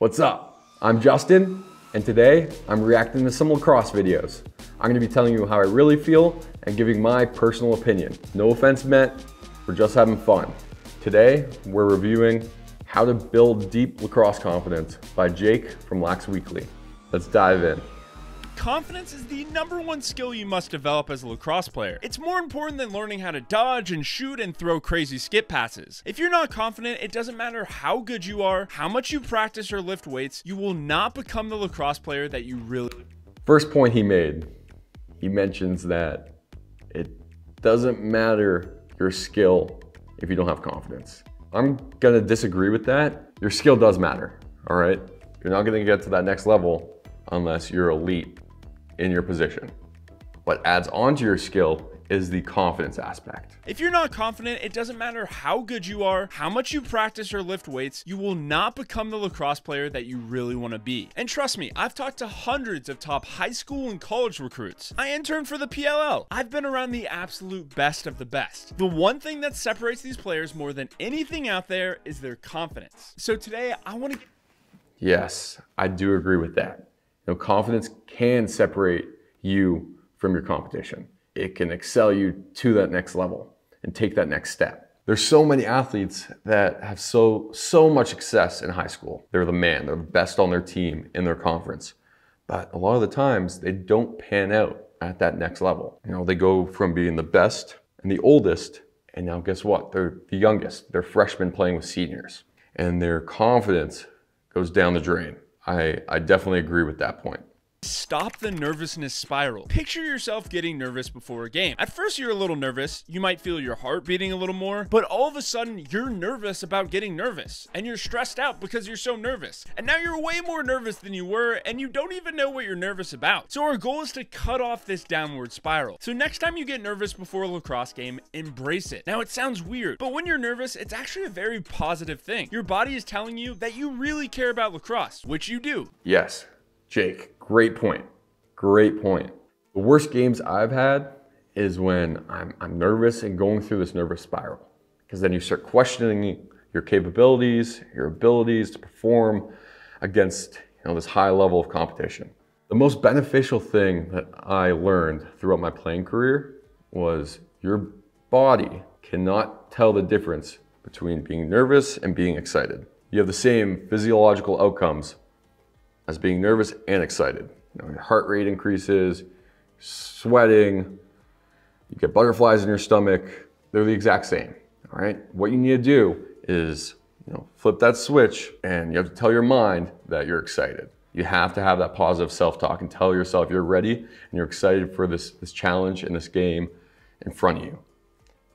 What's up? I'm Justin, and today I'm reacting to some lacrosse videos. I'm going to be telling you how I really feel and giving my personal opinion. No offense meant, we're just having fun. Today, we're reviewing How to Build Deep Lacrosse Confidence by Jake from Lax Weekly. Let's dive in. Confidence is the #1 skill you must develop as a lacrosse player. It's more important than learning how to dodge and shoot and throw crazy skip passes. If you're not confident, it doesn't matter how good you are, how much you practice or lift weights, you will not become the lacrosse player that you really... First point he made, he mentions that it doesn't matter your skill if you don't have confidence. I'm gonna disagree with that. Your skill does matter, all right? You're not gonna get to that next level unless you're elite in your position. What adds on to your skill is the confidence aspect. If you're not confident, it doesn't matter how good you are, how much you practice or lift weights, you will not become the lacrosse player that you really want to be. And trust me, I've talked to hundreds of top high school and college recruits. I interned for the PLL. I've been around the absolute best of the best. The one thing that separates these players more than anything out there is their confidence. So today, I want to... Yes, I do agree with that. Confidence can separate you from your competition. It can excel you to that next level and take that next step. There's so many athletes that have so much success in high school. They're the man, they're the best on their team in their conference. But a lot of the times they don't pan out at that next level. They go from being the best and the oldest, and now guess what? They're the youngest. They're freshmen playing with seniors. And their confidence goes down the drain. I definitely agree with that point. Stop the nervousness spiral. Picture yourself getting nervous before a game. At first you're a little nervous, you might feel your heart beating a little more, but all of a sudden you're nervous about getting nervous, and you're stressed out because you're so nervous. And now you're way more nervous than you were, and you don't even know what you're nervous about. So our goal is to cut off this downward spiral. So next time you get nervous before a lacrosse game, embrace it. Now it sounds weird, but when you're nervous, it's actually a very positive thing. Your body is telling you that you really care about lacrosse, which you do. Yes. Jake, great point. Great point. The worst games I've had is when I'm nervous and going through this nervous spiral, because then you start questioning your capabilities, your abilities to perform against this high level of competition. The most beneficial thing that I learned throughout my playing career was your body cannot tell the difference between being nervous and being excited. You have the same physiological outcomes as being nervous and excited. Your heart rate increases, sweating, you get butterflies in your stomach. They're the exact same, all right? What you need to do is flip that switch, and you have to tell your mind that you're excited. You have to have that positive self-talk and tell yourself you're ready and you're excited for this challenge and this game in front of you.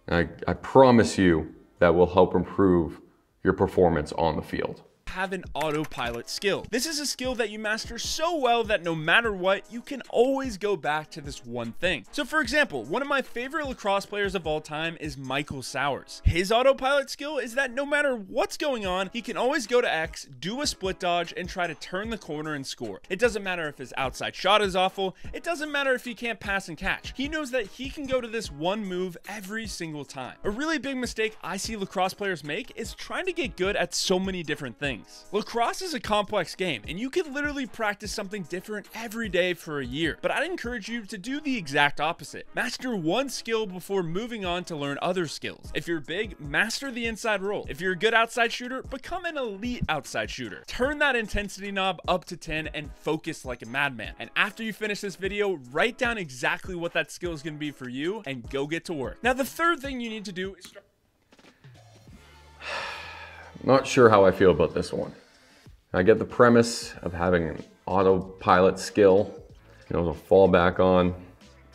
And I promise you that will help improve your performance on the field. Have an autopilot skill. This is a skill that you master so well that no matter what, you can always go back to this one thing. So for example, one of my favorite lacrosse players of all time is Michael Sowers. His autopilot skill is that no matter what's going on, he can always go to X, do a split dodge, and try to turn the corner and score. It doesn't matter if his outside shot is awful. It doesn't matter if he can't pass and catch. He knows that he can go to this one move every single time. A really big mistake I see lacrosse players make is trying to get good at so many different things. Lacrosse is a complex game, and you can literally practice something different every day for a year. But I'd encourage you to do the exact opposite. Master one skill before moving on to learn other skills. If you're big, master the inside roll. If you're a good outside shooter, become an elite outside shooter. Turn that intensity knob up to 10 and focus like a madman. And after you finish this video, write down exactly what that skill is going to be for you and go get to work. Now, the third thing you need to do is... Not sure how I feel about this one. I get the premise of having an autopilot skill, to fall back on.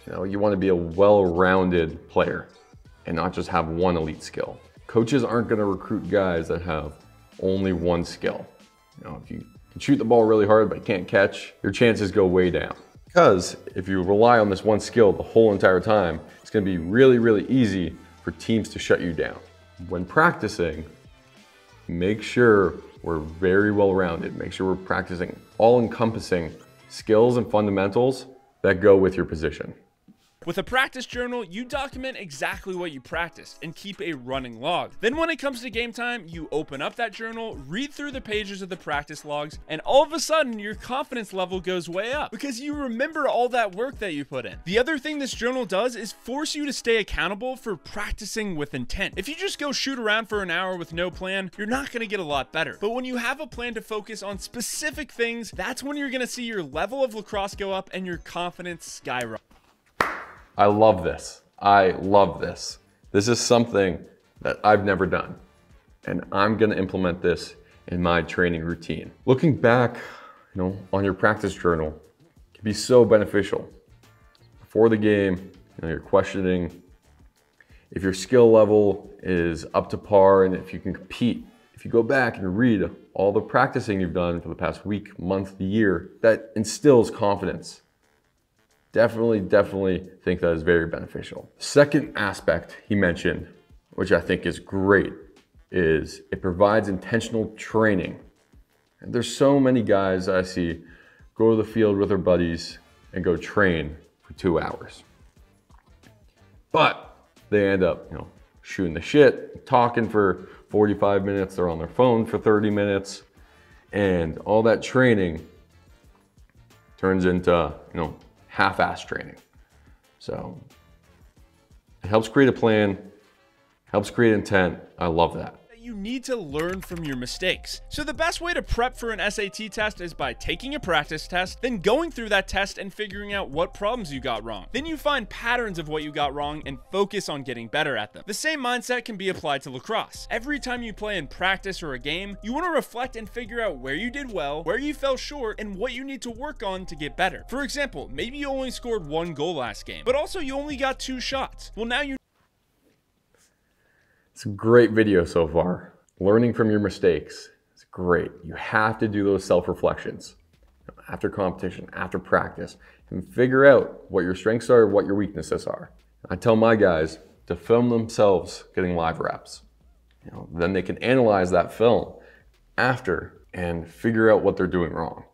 You want to be a well-rounded player and not just have one elite skill. Coaches aren't going to recruit guys that have only one skill. If you can shoot the ball really hard but can't catch, your chances go way down. Because if you rely on this one skill the whole entire time, it's going to be really, really easy for teams to shut you down. When practicing, make sure we're very well-rounded. Make sure we're practicing all-encompassing skills and fundamentals that go with your position. With a practice journal, you document exactly what you practiced and keep a running log. Then when it comes to game time, you open up that journal, read through the pages of the practice logs, and all of a sudden your confidence level goes way up because you remember all that work that you put in. The other thing this journal does is force you to stay accountable for practicing with intent. If you just go shoot around for an hour with no plan, you're not going to get a lot better. But when you have a plan to focus on specific things, that's when you're going to see your level of lacrosse go up and your confidence skyrocket. I love this. I love this. This is something that I've never done, and I'm gonna implement this in my training routine. Looking back, on your practice journal can be so beneficial. Before the game, you're questioning if your skill level is up to par and if you can compete. If you go back and read all the practicing you've done for the past week, month, year, that instills confidence. Definitely think that is very beneficial. Second aspect he mentioned, which I think is great, is it provides intentional training. And there's so many guys I see go to the field with their buddies and go train for 2 hours. But they end up, shooting the shit, talking for 45 minutes, they're on their phone for 30 minutes, and all that training turns into, half-ass training. So it helps create a plan, helps create intent. I love that. You need to learn from your mistakes. So the best way to prep for an SAT test is by taking a practice test, then going through that test and figuring out what problems you got wrong. Then you find patterns of what you got wrong and focus on getting better at them. The same mindset can be applied to lacrosse. Every time you play in practice or a game, you want to reflect and figure out where you did well, where you fell short, and what you need to work on to get better. For example, maybe you only scored 1 goal last game, but also you only got 2 shots. Well, now you It's a great video so far. Learning from your mistakes is great. You have to do those self-reflections after competition, after practice, and figure out what your strengths are, what your weaknesses are. I tell my guys to film themselves getting live reps. Then they can analyze that film after and figure out what they're doing wrong.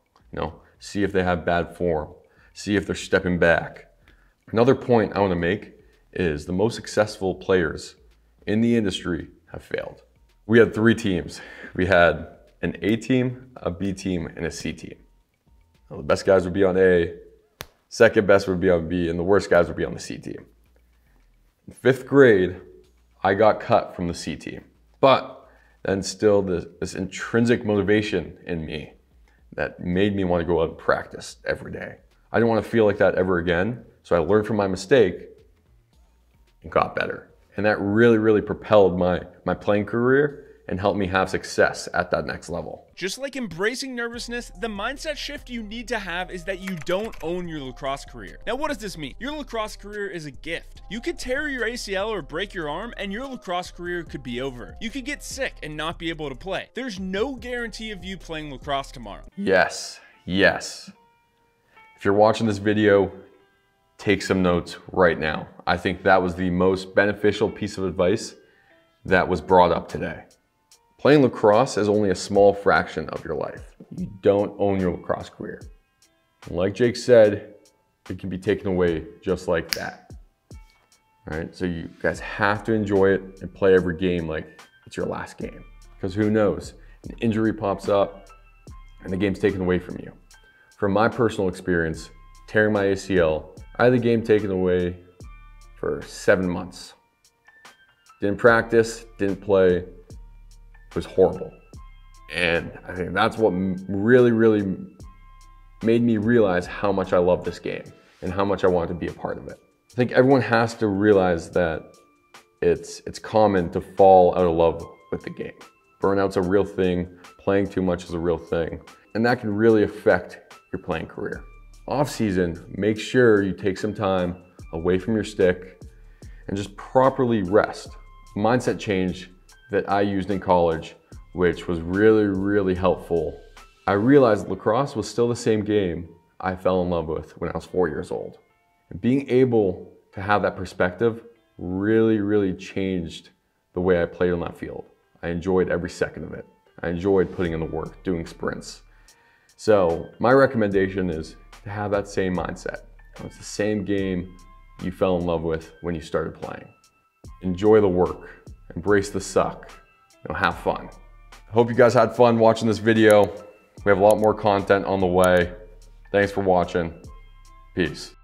See if they have bad form, see if they're stepping back. Another point I want to make is the most successful players in the industry have failed. We had 3 teams. We had an A team, a B team, and a C team. Now, the best guys would be on A, second best would be on B, and the worst guys would be on the C team. In 5th grade, I got cut from the C team, but then still this intrinsic motivation in me that made me want to go out and practice every day. I didn't want to feel like that ever again, so I learned from my mistake and got better. And that really propelled my playing career and helped me have success at that next level. Just like embracing nervousness, the mindset shift you need to have is that you don't own your lacrosse career. Now, what does this mean? Your lacrosse career is a gift. You could tear your ACL or break your arm and your lacrosse career could be over. You could get sick and not be able to play. There's no guarantee of you playing lacrosse tomorrow. Yes. If you're watching this video, take some notes right now. I think that was the most beneficial piece of advice that was brought up today. Playing lacrosse is only a small fraction of your life. You don't own your lacrosse career. And like Jake said, it can be taken away just like that. All right, so you guys have to enjoy it and play every game like it's your last game. Because who knows, an injury pops up and the game's taken away from you. From my personal experience, tearing my ACL, I had the game taken away for 7 months. Didn't practice, didn't play. It was horrible. And I think that's what really made me realize how much I love this game and how much I wanted to be a part of it. I think everyone has to realize that it's common to fall out of love with the game. Burnout's a real thing, playing too much is a real thing, and that can really affect your playing career. Off season, make sure you take some time away from your stick and just properly rest. Mindset change that I used in college, which was really helpful. I realized lacrosse was still the same game I fell in love with when I was 4 years old. And being able to have that perspective really changed the way I played on that field. I enjoyed every second of it. I enjoyed putting in the work, doing sprints. So my recommendation is to have that same mindset. It's the same game, you fell in love with when you started playing. Enjoy the work, embrace the suck, have fun. I hope you guys had fun watching this video. We have a lot more content on the way. Thanks for watching. Peace.